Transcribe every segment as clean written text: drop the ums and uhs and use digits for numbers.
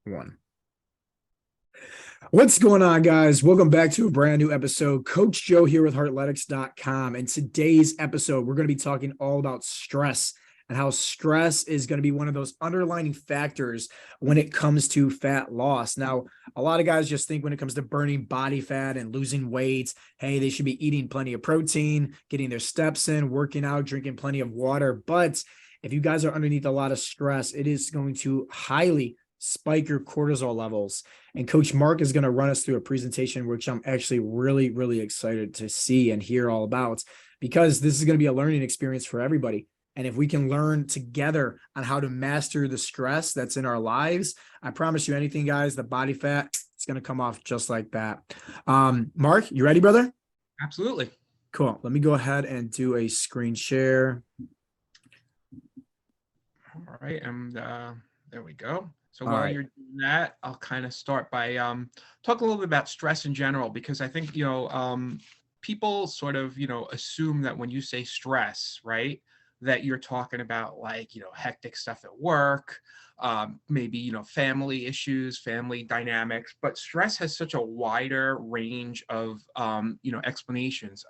One. What's going on, guys? Welcome back to a brand new episode. Coach Joe here with Heartletics.com. And today's episode, we're going to be talking all about stress and how stress is going to be one of those underlying factors when it comes to fat loss. Now, a lot of guys just think when it comes to burning body fat and losing weight, hey, they should be eating plenty of protein, getting their steps in, working out, drinking plenty of water. But if you guys are underneath a lot of stress, it is going to highly spike your cortisol levels. And Coach Mark is going to run us through a presentation, which I'm actually really, really excited to see and hear all about, because this is going to be a learning experience for everybody. And if we can learn together on how to master the stress that's in our lives, I promise you anything, guys, the body fat, it's going to come off just like that. Mark, you ready, brother? Absolutely. Cool. Let me go ahead and do a screen share. All right. And there we go. So All while right. you're doing that, I'll kind of start by talk a little bit about stress in general, because I think, people sort of, assume that when you say stress, right, that you're talking about like, hectic stuff at work, maybe, family issues, family dynamics, but stress has such a wider range of, explanations.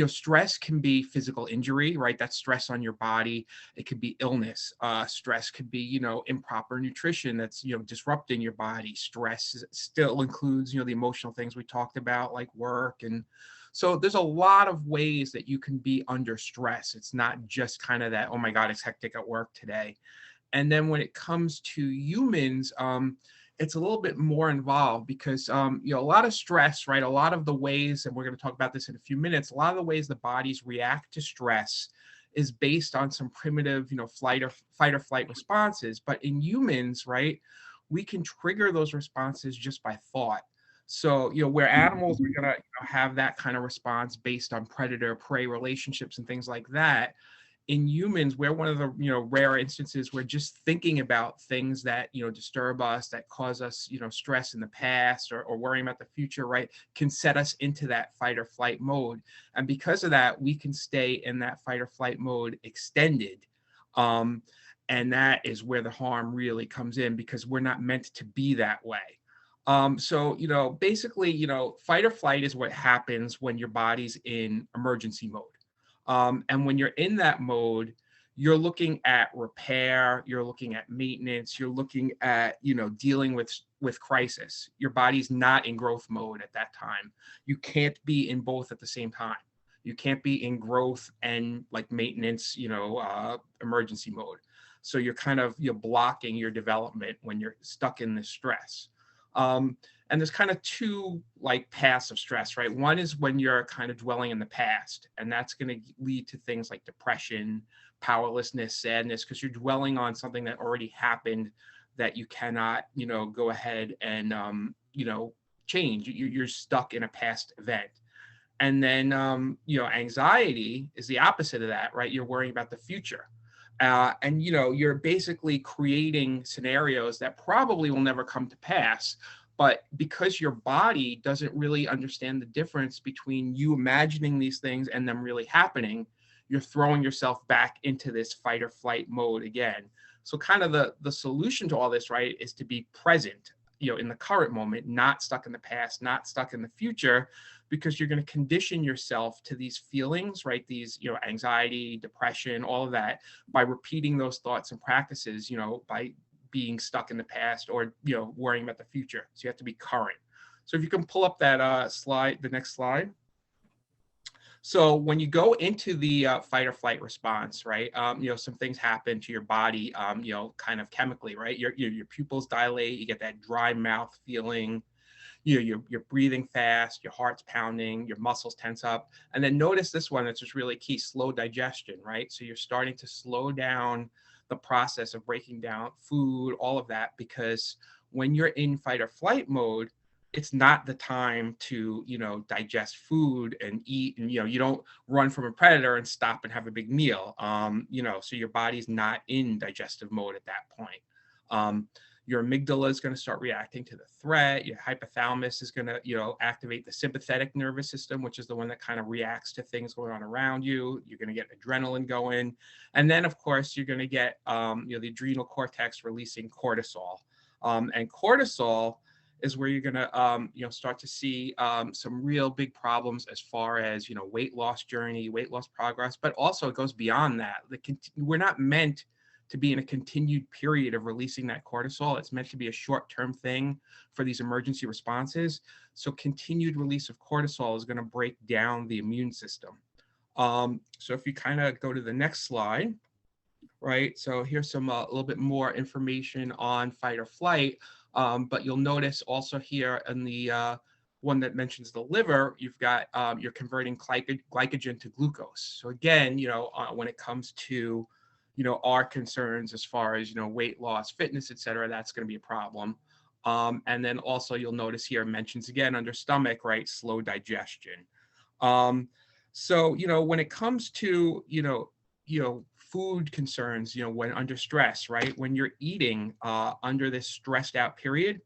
Stress can be physical injury, right? That's stress on your body. It could be illness. Stress could be, improper nutrition that's, disrupting your body. Stress still includes, the emotional things we talked about, like work. And so there's a lot of ways that you can be under stress. It's not just kind of that, oh my God, it's hectic at work today. And then when it comes to humans, it's a little bit more involved because, a lot of stress, right? A lot of the ways, and we're going to talk about this in a few minutes, a lot of the ways the bodies react to stress is based on some primitive, fight or flight responses. But in humans, right, we can trigger those responses just by thought. So, where animals are going to have that kind of response based on predator prey relationships and things like that, in humans, we're one of the rare instances where just thinking about things that disturb us, that cause us stress in the past, or worrying about the future, right, can set us into that fight or flight mode. And because of that, we can stay in that fight or flight mode extended. And that is where the harm really comes in, because we're not meant to be that way. So, basically, fight or flight is what happens when your body's in emergency mode. And when you're in that mode, you're looking at repair, you're looking at maintenance, you're looking at, dealing with crisis. Your body's not in growth mode at that time. You can't be in both at the same time. You can't be in growth and like maintenance, emergency mode. So you're blocking your development when you're stuck in this stress. And there's kind of two like paths of stress, right? One is when you're kind of dwelling in the past, and that's going to lead to things like depression, powerlessness, sadness, because you're dwelling on something that already happened that you cannot, go ahead and, change. You're stuck in a past event. And then, anxiety is the opposite of that, right? You're worrying about the future. And you're basically creating scenarios that probably will never come to pass, but because your body doesn't really understand the difference between you imagining these things and them really happening, you're throwing yourself back into this fight or flight mode again. So kind of the solution to all this, right, is to be present, in the current moment, not stuck in the past, not stuck in the future, because you're going to condition yourself to these feelings, right? These, anxiety, depression, all of that, by repeating those thoughts and practices, by being stuck in the past or, worrying about the future. So you have to be current. So if you can pull up that slide, the next slide. So when you go into the fight or flight response, right, some things happen to your body, kind of chemically, right? Your pupils dilate, you get that dry mouth feeling, you're breathing fast, your heart's pounding, your muscles tense up. And then notice this one, that's just really key, slow digestion, right? So you're starting to slow down the process of breaking down food, all of that, because when you're in fight or flight mode, it's not the time to, digest food and eat. And, you don't run from a predator and stop and have a big meal. So your body's not in digestive mode at that point. Your amygdala is going to start reacting to the threat. Your hypothalamus is going to, activate the sympathetic nervous system, which is the one that kind of reacts to things going on around you. You're going to get adrenaline going. And then, of course, you're going to get, the adrenal cortex releasing cortisol. And cortisol is where you're going to start to see some real big problems as far as weight loss journey, weight loss progress, but also it goes beyond that. We're not meant to be in a continued period of releasing that cortisol. It's meant to be a short-term thing for these emergency responses. So continued release of cortisol is going to break down the immune system. So if you kind of go to the next slide, right? So here's some a little bit more information on fight or flight. But you'll notice also here in the one that mentions the liver, you've got you're converting glycogen to glucose. So again, when it comes to our concerns as far as weight loss, fitness, et cetera, that's going to be a problem. And then also you'll notice here mentions again under stomach, right? Slow digestion. So when it comes to food concerns, when under stress, right? When you're eating under this stressed out period,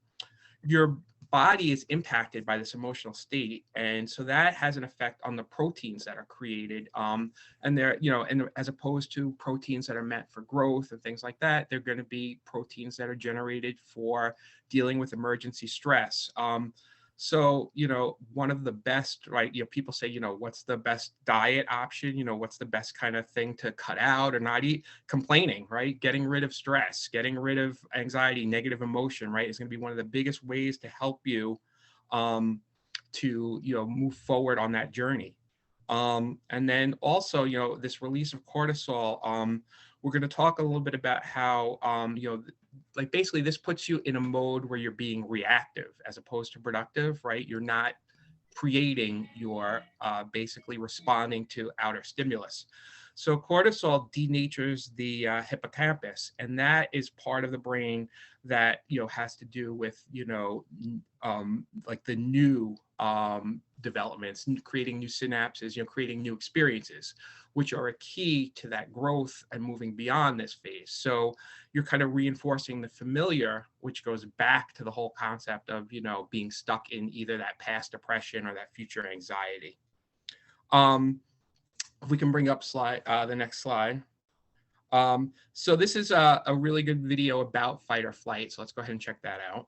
your body is impacted by this emotional state. And so that has an effect on the proteins that are created. And they're, and as opposed to proteins that are meant for growth and things like that, they're going to be proteins that are generated for dealing with emergency stress. So, one of the best, right, people say, what's the best diet option? What's the best kind of thing to cut out or not eat? Complaining, right? Getting rid of stress, getting rid of anxiety, negative emotion, right? Is going to be one of the biggest ways to help you to, move forward on that journey. And then also, this release of cortisol, we're going to talk a little bit about how, like basically this puts you in a mode where you're being reactive as opposed to productive, right? You're not creating, you're basically responding to outer stimulus. So cortisol denatures the hippocampus, and that is part of the brain that has to do with like the new developments, creating new synapses, creating new experiences, which are a key to that growth and moving beyond this phase. So you're kind of reinforcing the familiar, which goes back to the whole concept of being stuck in either that past depression or that future anxiety. If we can bring up the next slide. So this is a really good video about fight or flight. So let's go ahead and check that out.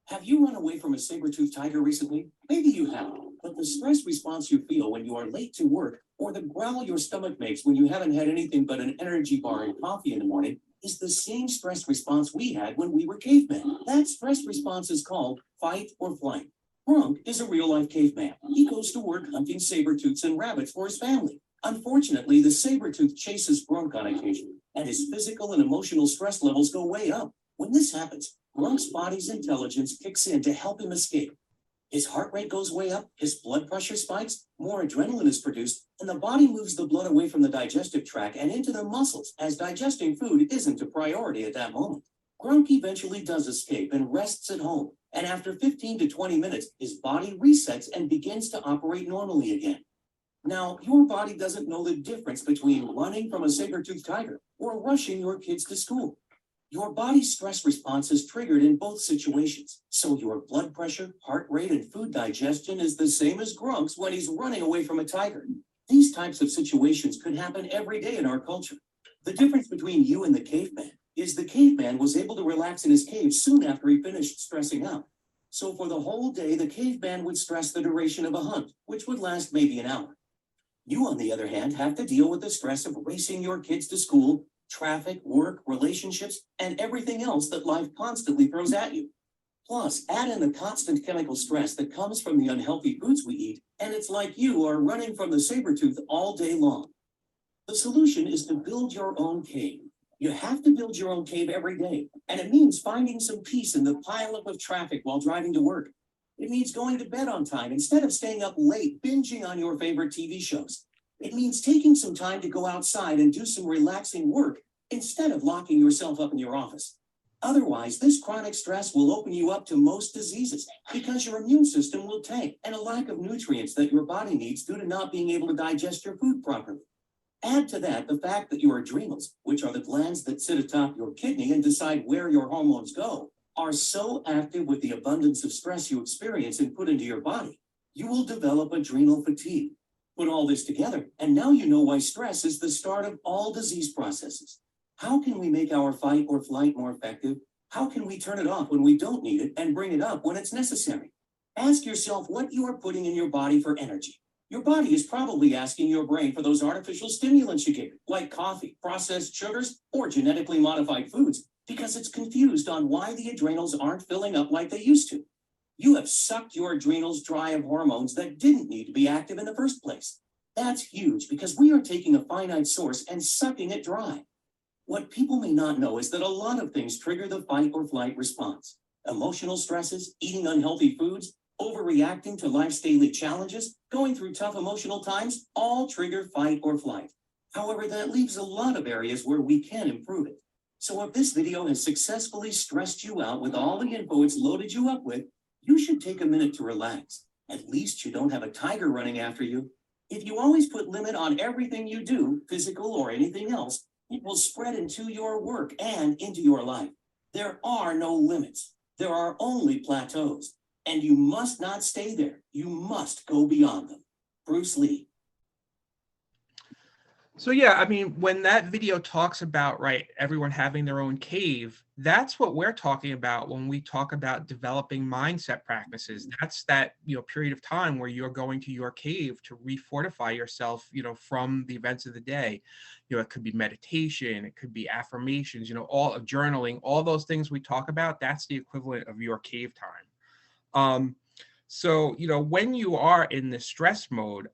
Have you run away from a saber-toothed tiger recently? Maybe you have, but the stress response you feel when you are late to work or the growl your stomach makes when you haven't had anything but an energy bar and coffee in the morning is the same stress response we had when we were cavemen. That stress response is called fight or flight. Grunk is a real-life caveman. He goes to work hunting saber-tooths and rabbits for his family. Unfortunately, the saber-tooth chases Grunk on occasion, and his physical and emotional stress levels go way up. When this happens, Grunk's body's intelligence kicks in to help him escape. His heart rate goes way up, his blood pressure spikes, more adrenaline is produced, and the body moves the blood away from the digestive tract and into the muscles, as digesting food isn't a priority at that moment. Grunk eventually does escape and rests at home, and after 15 to 20 minutes, his body resets and begins to operate normally again. Now, your body doesn't know the difference between running from a saber-toothed tiger or rushing your kids to school. Your body's stress response is triggered in both situations, so your blood pressure, heart rate, and food digestion is the same as Grunk's when he's running away from a tiger. These types of situations could happen every day in our culture. The difference between you and the caveman is the caveman was able to relax in his cave soon after he finished stressing out. So for the whole day, the caveman would stress the duration of a hunt, which would last maybe an hour. You, on the other hand, have to deal with the stress of racing your kids to school, traffic, work, relationships, and everything else that life constantly throws at you. Plus, add in the constant chemical stress that comes from the unhealthy foods we eat, and it's like you are running from the saber-tooth all day long. The solution is to build your own cave. You have to build your own cave every day, and it means finding some peace in the pileup of traffic while driving to work. It means going to bed on time instead of staying up late binging on your favorite TV shows. It means taking some time to go outside and do some relaxing work instead of locking yourself up in your office. Otherwise, this chronic stress will open you up to most diseases because your immune system will tank and a lack of nutrients that your body needs due to not being able to digest your food properly. Add to that the fact that your adrenals, which are the glands that sit atop your kidney and decide where your hormones go, are so active with the abundance of stress you experience and put into your body, you will develop adrenal fatigue. Put all this together, and now you know why stress is the start of all disease processes. How can we make our fight or flight more effective? How can we turn it off when we don't need it and bring it up when it's necessary? Ask yourself what you are putting in your body for energy. Your body is probably asking your brain for those artificial stimulants you gave, like coffee, processed sugars, or genetically modified foods, because it's confused on why the adrenals aren't filling up like they used to. You have sucked your adrenals dry of hormones that didn't need to be active in the first place. That's huge because we are taking a finite source and sucking it dry. What people may not know is that a lot of things trigger the fight or flight response. Emotional stresses, eating unhealthy foods, overreacting to life's daily challenges, going through tough emotional times, all trigger fight or flight. However, that leaves a lot of areas where we can improve it. So if this video has successfully stressed you out with all the info it's loaded you up with, you should take a minute to relax. At least you don't have a tiger running after you. If you always put limit on everything you do, physical or anything else, it will spread into your work and into your life. There are no limits. There are only plateaus. And you must not stay there. You must go beyond them. Bruce Lee. So yeah, I mean, when that video talks about, right, everyone having their own cave, that's what we're talking about when we talk about developing mindset practices. That's that, period of time where you're going to your cave to refortify yourself, from the events of the day. It could be meditation, it could be affirmations, all of journaling, all those things we talk about, that's the equivalent of your cave time. So, when you are in the stress mode,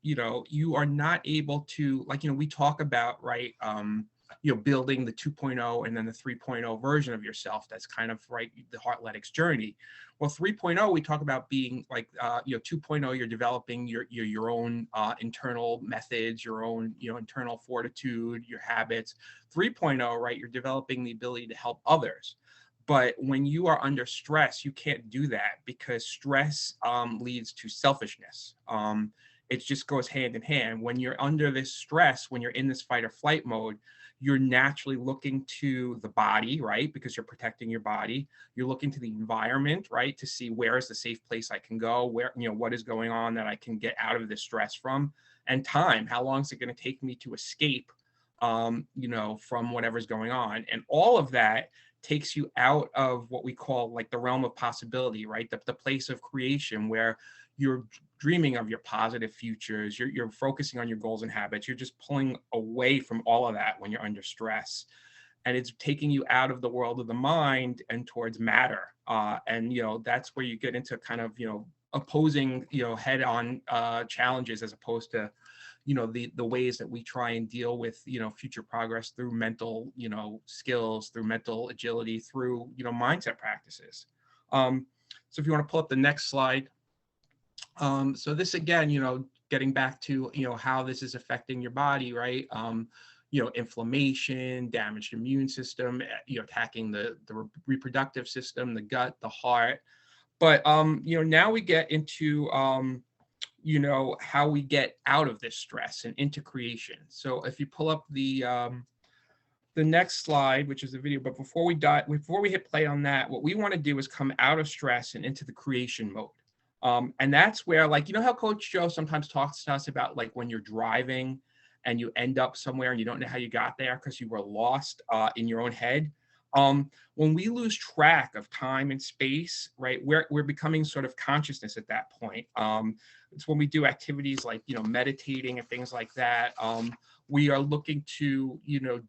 you are not able to, we talk about, right, building the 2.0 and then the 3.0 version of yourself. That's kind of, right, the Heartletics journey. Well, 3.0, we talk about being like, 2.0, you're developing your own internal methods, your own, internal fortitude, your habits. 3.0, right, you're developing the ability to help others. But when you are under stress, you can't do that because stress leads to selfishness. It just goes hand in hand. When you're under this stress, when you're in this fight or flight mode, you're naturally looking to the body, right? Because you're protecting your body. You're looking to the environment, right? To see where is the safe place I can go, where, what is going on that I can get out of this stress from, and time. How long is it going to take me to escape, from whatever's going on? And all of that takes you out of what we call like the realm of possibility, right? The place of creation where you're dreaming of your positive futures, you're focusing on your goals and habits. You're just pulling away from all of that when you're under stress. And it's taking you out of the world of the mind and towards matter. And that's where you get into kind of, opposing, head-on challenges as opposed to the ways that we try and deal with future progress through mental skills, through mental agility, through mindset practices. So if you want to pull up the next slide. So this again, getting back to how this is affecting your body, right? Inflammation, damaged immune system, attacking the reproductive system, the gut, the heart. But now we get into how we get out of this stress and into creation. So if you pull up the next slide, which is the video, but before we hit play on that, what we want to do is come out of stress and into the creation mode. And that's where, like, how Coach Joe sometimes talks to us about, like, when you're driving and you end up somewhere and you don't know how you got there because you were lost in your own head. When we lose track of time and space, right, we're becoming sort of consciousness at that point. It's when we do activities like, meditating and things like that. We are looking to,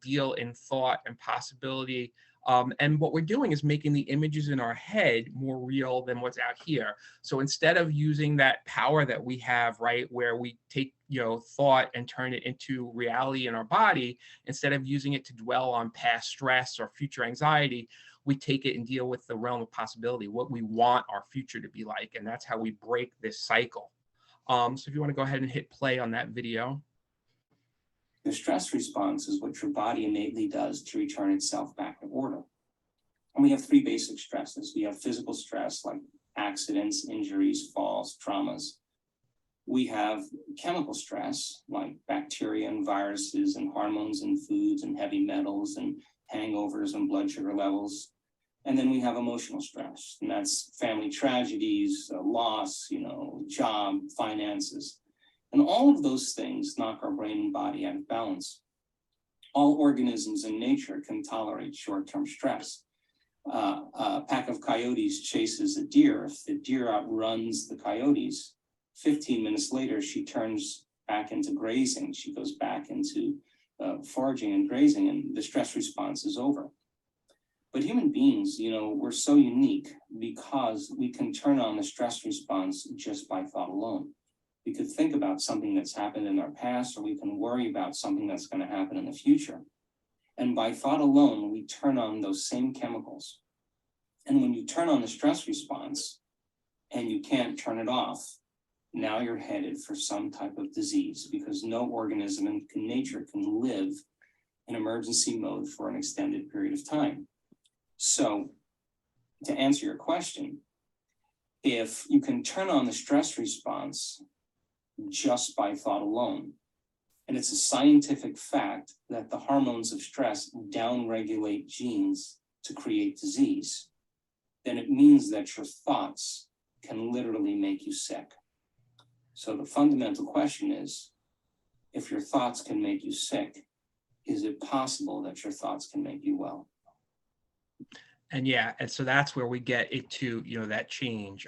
deal in thought and possibility. And what we're doing is making the images in our head more real than what's out here. So instead of using that power that we have, right, where we take, thought and turn it into reality in our body, instead of using it to dwell on past stress or future anxiety, we take it and deal with the realm of possibility, what we want our future to be like. And that's how we break this cycle. So if you want to go ahead and hit play on that video. The stress response is what your body innately does to return itself back to order. And we have three basic stresses. We have physical stress, like accidents, injuries, falls, traumas. We have chemical stress, like bacteria and viruses and hormones and foods and heavy metals and hangovers and blood sugar levels. And then we have emotional stress, and that's family tragedies, loss, job, finances. And all of those things knock our brain and body out of balance. All organisms in nature can tolerate short-term stress. a pack of coyotes chases a deer. If the deer outruns the coyotes, 15 minutes later, she turns back into grazing. She goes back into foraging and grazing, and the stress response is over. But human beings, we're so unique because we can turn on the stress response just by thought alone. We could think about something that's happened in our past, or we can worry about something that's going to happen in the future. And by thought alone, we turn on those same chemicals. And when you turn on the stress response and you can't turn it off, now you're headed for some type of disease, because no organism in nature can live in emergency mode for an extended period of time. So to answer your question, if you can turn on the stress response just by thought alone, and it's a scientific fact that the hormones of stress downregulate genes to create disease, then it means that your thoughts can literally make you sick. So the fundamental question is, if your thoughts can make you sick, is it possible that your thoughts can make you well? And yeah, and so that's where we get it to, that change.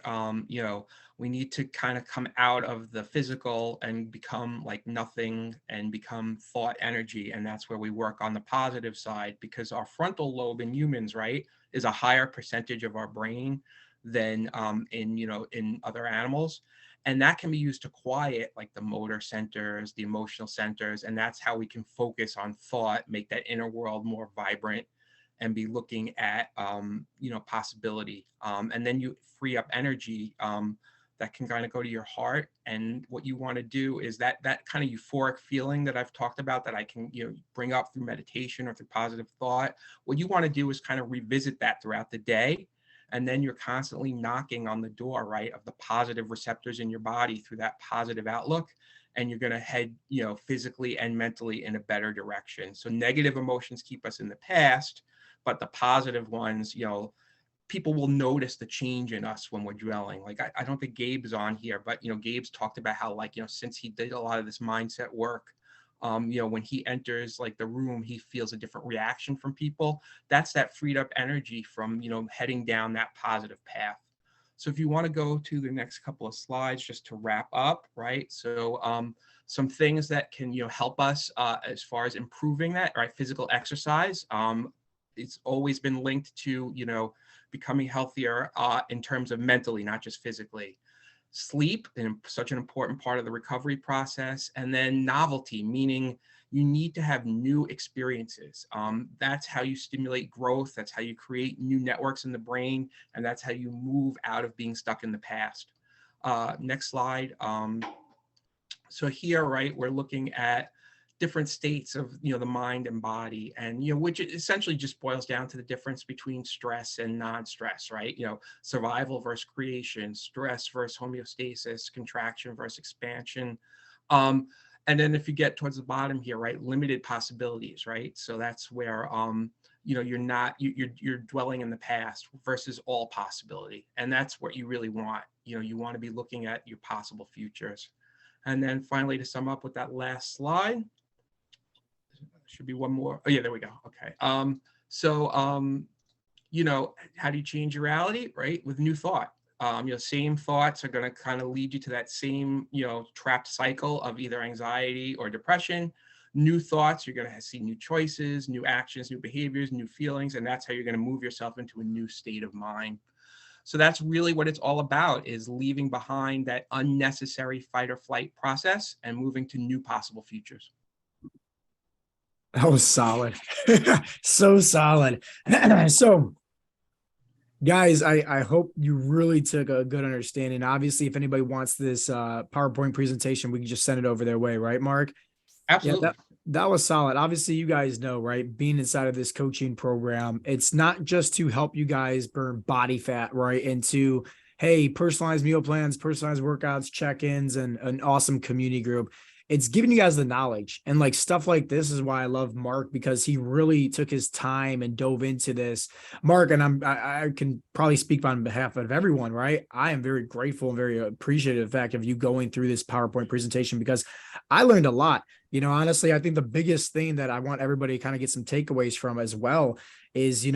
We need to kind of come out of the physical and become like nothing and become thought energy. And that's where we work on the positive side, because our frontal lobe in humans, right, is a higher percentage of our brain than in other animals. And that can be used to quiet like the motor centers, the emotional centers. And that's how we can focus on thought, make that inner world more vibrant, and be looking at, possibility. And then you free up energy that can kind of go to your heart. And what you want to do is that kind of euphoric feeling that I've talked about, that I can, bring up through meditation or through positive thought. What you want to do is kind of revisit that throughout the day. And then you're constantly knocking on the door, right, of the positive receptors in your body through that positive outlook. And you're going to head, physically and mentally in a better direction. So negative emotions keep us in the past, but the positive ones, people will notice the change in us when we're dwelling. Like, I don't think Gabe's on here, but, Gabe's talked about how, like, since he did a lot of this mindset work, when he enters like the room, he feels a different reaction from people. That's that freed up energy from, heading down that positive path. So if you want to go to the next couple of slides just to wrap up, right? So some things that can, help us as far as improving that, right? Physical exercise. It's always been linked to, becoming healthier in terms of mentally, not just physically. Sleep, and such an important part of the recovery process. And then novelty, meaning you need to have new experiences. That's how you stimulate growth. That's how you create new networks in the brain. And that's how you move out of being stuck in the past. Next slide. So here, right, we're looking at different states of, the mind and body, and, which essentially just boils down to the difference between stress and non-stress, right? Survival versus creation, stress versus homeostasis, contraction versus expansion. And then if you get towards the bottom here, right, limited possibilities, right? So that's where, you're dwelling in the past versus all possibility. And that's what you really want. You want to be looking at your possible futures. And then finally, to sum up with that last slide, should be one more. Oh yeah, there we go. Okay. So how do you change your reality, right? With new thought. Same thoughts are going to kind of lead you to that same, trapped cycle of either anxiety or depression. New thoughts, you're going to see new choices, new actions, new behaviors, new feelings, and that's how you're going to move yourself into a new state of mind. So that's really what it's all about, is leaving behind that unnecessary fight or flight process and moving to new possible futures. That was solid. So solid. So guys, I hope you really took a good understanding. Obviously, if anybody wants this PowerPoint presentation, we can just send it over their way, right, Mark? Absolutely. Yeah, that was solid. Obviously, you guys know, right? Being inside of this coaching program, it's not just to help you guys burn body fat, right? And to, hey, personalized meal plans, personalized workouts, check-ins, and an awesome community group. It's giving you guys the knowledge, and like stuff like this is why I love Mark, because he really took his time and dove into this. Mark, and I can probably speak on behalf of everyone, right? I am very grateful and very appreciative of the fact of you going through this PowerPoint presentation, because I learned a lot. Honestly, I think the biggest thing that I want everybody to kind of get some takeaways from as well is,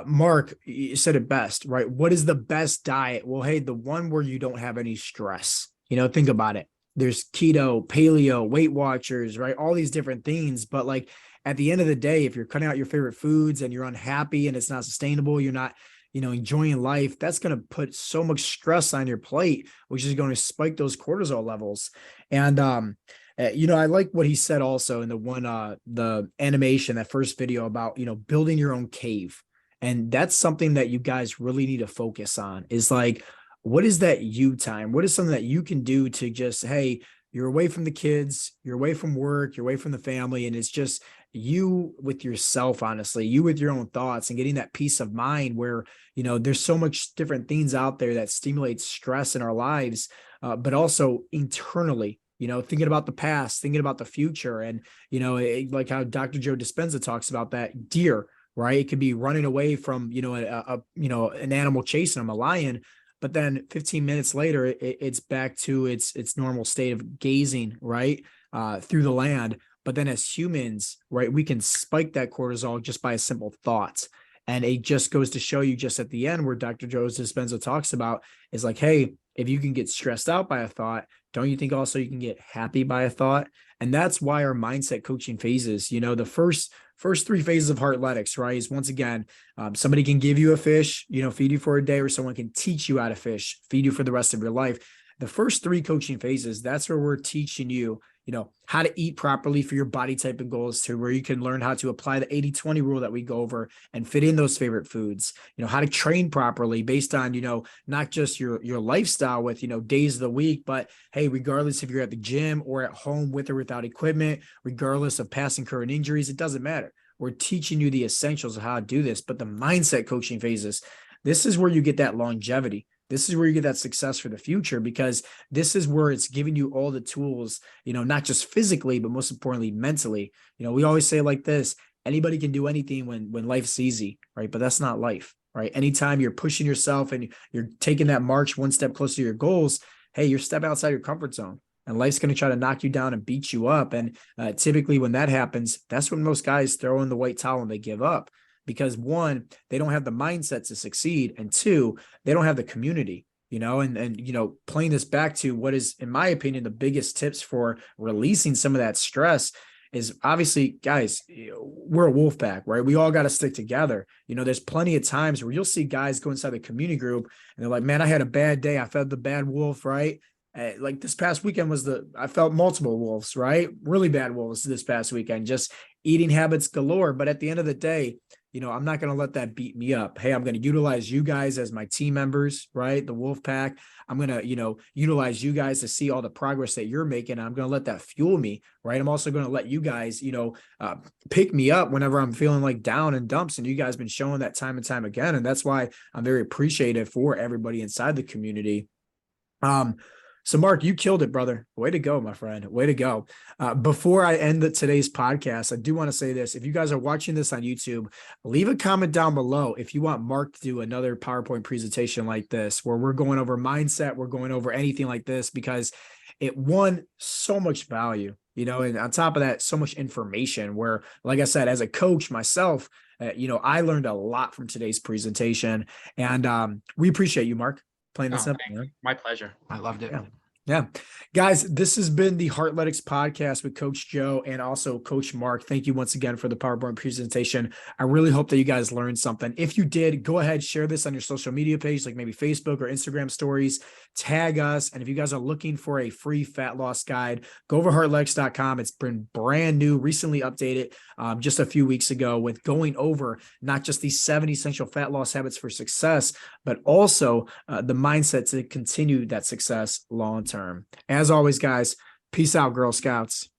Mark, you said it best, right? What is the best diet? Well, hey, the one where you don't have any stress. Think about it. There's keto, paleo, Weight Watchers, right? All these different things. But like at the end of the day, if you're cutting out your favorite foods and you're unhappy and it's not sustainable, you're not, enjoying life, that's going to put so much stress on your plate, which is going to spike those cortisol levels. And, I like what he said also in the animation, that first video about, building your own cave. And that's something that you guys really need to focus on, is like, what is that you time? What is something that you can do to just, hey, you're away from the kids, you're away from work, you're away from the family, and it's just you with yourself, honestly, you with your own thoughts, and getting that peace of mind where, there's so much different things out there that stimulate stress in our lives, but also internally, thinking about the past, thinking about the future. And, like how Dr. Joe Dispenza talks about that deer, right? It could be running away from, an animal chasing them, a lion, but then 15 minutes later, it's back to its normal state of gazing, right? Through the land. But then as humans, right, we can spike that cortisol just by a simple thought. And it just goes to show you, just at the end, where Dr. Joe Dispenza talks about is like, hey, if you can get stressed out by a thought, don't you think also you can get happy by a thought? And that's why our mindset coaching phases, the first 3 phases of Heartletics, right, is once again, somebody can give you a fish, feed you for a day, or someone can teach you how to fish, feed you for the rest of your life. The first 3 coaching phases, that's where we're teaching you, how to eat properly for your body type and goals, to where you can learn how to apply the 80-20 rule that we go over and fit in those favorite foods, how to train properly based on, not just your lifestyle with, days of the week, but hey, regardless if you're at the gym or at home with or without equipment, regardless of past and current injuries, it doesn't matter. We're teaching you the essentials of how to do this. But the mindset coaching phases, this is where you get that longevity. This is where you get that success for the future, because this is where it's giving you all the tools, not just physically, but most importantly, mentally. We always say like this: anybody can do anything when life's easy, right? But that's not life, right? Anytime you're pushing yourself and you're taking that march one step closer to your goals, hey, you're stepping outside your comfort zone, and life's going to try to knock you down and beat you up. And typically when that happens, that's when most guys throw in the white towel and they give up. Because 1, they don't have the mindset to succeed, and 2, they don't have the community, and playing this back to what is, in my opinion, the biggest tips for releasing some of that stress is, obviously, guys, we're a wolf pack, right? We all got to stick together. There's plenty of times where you'll see guys go inside the community group and they're like, man, I had a bad day. I felt the bad wolf, right? Like this past weekend I felt multiple wolves, right? Really bad wolves this past weekend, just eating habits galore. But at the end of the day, I'm not going to let that beat me up. Hey, I'm going to utilize you guys as my team members, right? The wolf pack. I'm going to, utilize you guys to see all the progress that you're making. I'm going to let that fuel me, right? I'm also going to let you guys, pick me up whenever I'm feeling like down and dumps. And you guys have been showing that time and time again. And that's why I'm very appreciative for everybody inside the community. So Mark, you killed it, brother. Way to go, my friend. Way to go. Before I end today's podcast, I do want to say this. If you guys are watching this on YouTube, leave a comment down below if you want Mark to do another PowerPoint presentation like this, where we're going over mindset, we're going over anything like this, because it won so much value, and on top of that, so much information where, like I said, as a coach myself, I learned a lot from today's presentation, and we appreciate you, Mark, playing this up. My pleasure. I loved it. Yeah. Guys, this has been the Heartletics podcast with Coach Joe and also Coach Mark. Thank you once again for the PowerPoint presentation. I really hope that you guys learned something. If you did, go ahead, share this on your social media page, like maybe Facebook or Instagram stories, tag us. And if you guys are looking for a free fat loss guide, go over heartletics.com. It's been brand new, recently updated just a few weeks ago, with going over not just these 7 essential fat loss habits for success, but also the mindset to continue that success long term. As always, guys, peace out, Girl Scouts.